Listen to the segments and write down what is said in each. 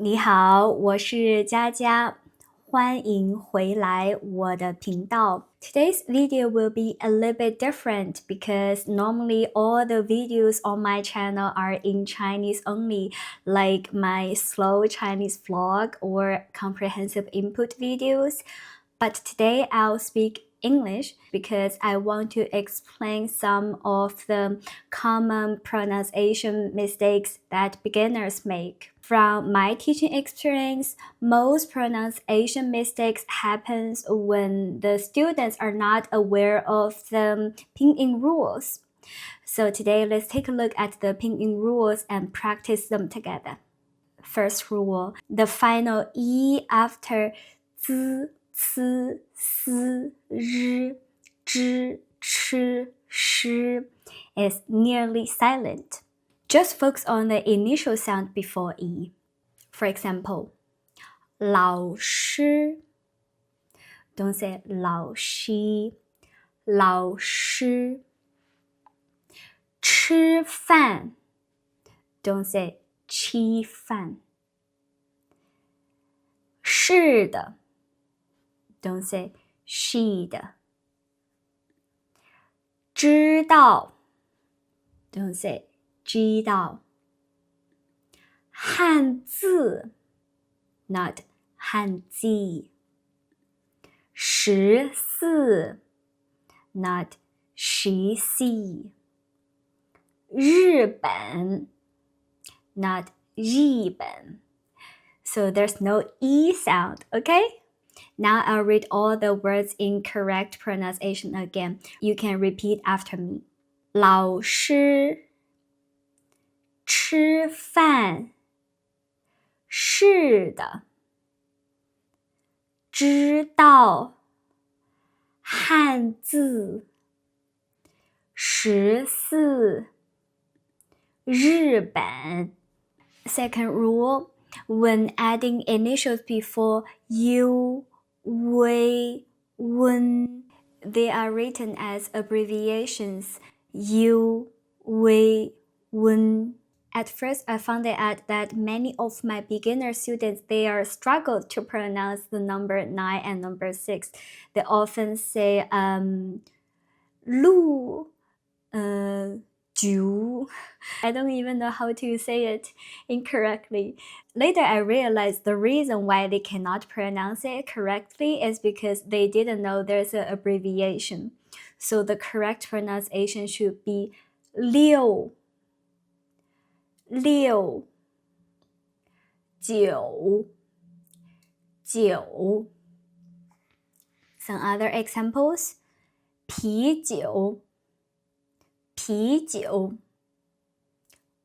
你好，我是佳佳，欢迎回来我的频道。Today's video will be a little bit different because normally all the videos on my channel are in Chinese only, like my slow Chinese vlog or comprehensive input videos. But today I'll speak English because I want to explain some of the common pronunciation mistakes that beginners make. From my teaching experience, most pronunciation mistakes happens when the students are not aware of the Pinyin rules. So today let's take a look at the Pinyin rules and practice them together. First rule, the final E after Z, C, S, R, Zh, Ch, Sh is nearly silent. Just focus on the initial sound before E. For example, 老师 don't say 老师, 老师 吃饭 don't say 吃饭 是的 don't say 是的 知道 don't say 知道 汉字 not 汉字 14 not 14 日本 not 日本 So there's no E sound, okay? Now I'll read all the words in correct pronunciation again. You can repeat after me. 老师吃饭是的知道汉字14日本 Second rule, when adding initials before you, we, when, they are written as abbreviations. You, we, when. At first, I found out that many of my beginner students, they are struggled to pronounce the number 9 and number 6. They often say 路 ju. I don't even know how to say it incorrectly. Later, I realized the reason why they cannot pronounce it correctly is because they didn't know there's an abbreviation. So the correct pronunciation should be 六 六 九 九 Some other examples 啤酒啤酒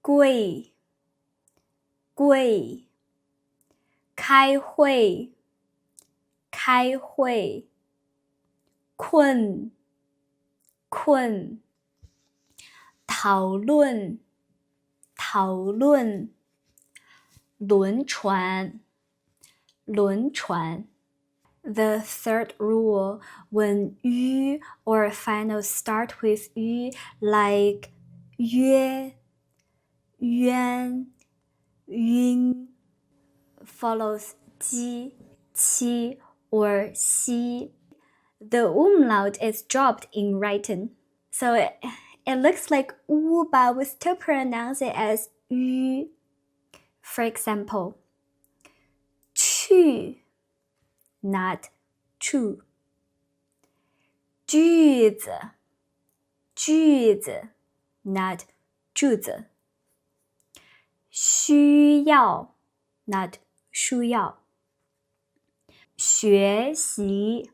贵贵开会开会困困讨论讨论轮船轮船 The third rule, when yu or final start with yu, like 约冤晕 follows ji, qi, or xi. The umlaut is dropped in writing. So it looks like u, but we still pronounce it as yu. For example, 去 not 处 句子句子 not 柱子需要 not 需要学习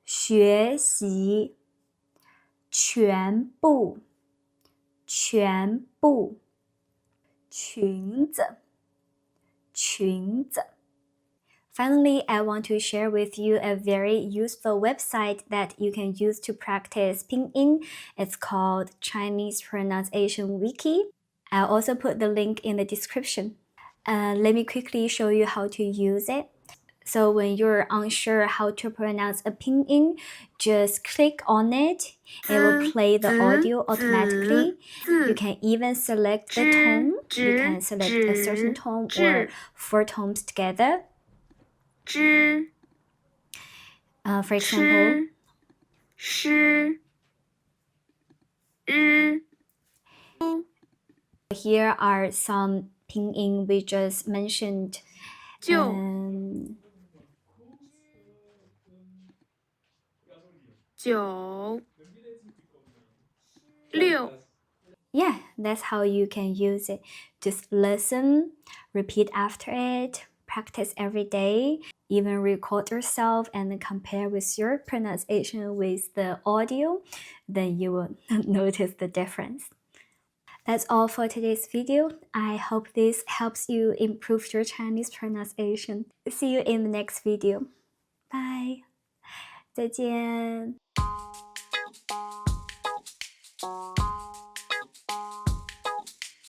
学习全部全部裙子裙子Finally, I want to share with you a very useful website that you can use to practice Pinyin. It's called Chinese Pronunciation Wiki. I'll also put the link in the description. Let me quickly show you how to use it. So when you're unsure how to pronounce a pinyin, just click on it. It will play the audio automatically. You can even select the tone. You can select a certain tone or 4 tones together. For example, here are some pinyin we just mentioned. Yeah, that's how you can use it. Just listen, repeat after it, practice every day, even record yourself and compare with your pronunciation with the audio, then you will notice the difference. That's all for today's video. I hope this helps you improve your Chinese pronunciation. See you in the next video. Bye. 再见。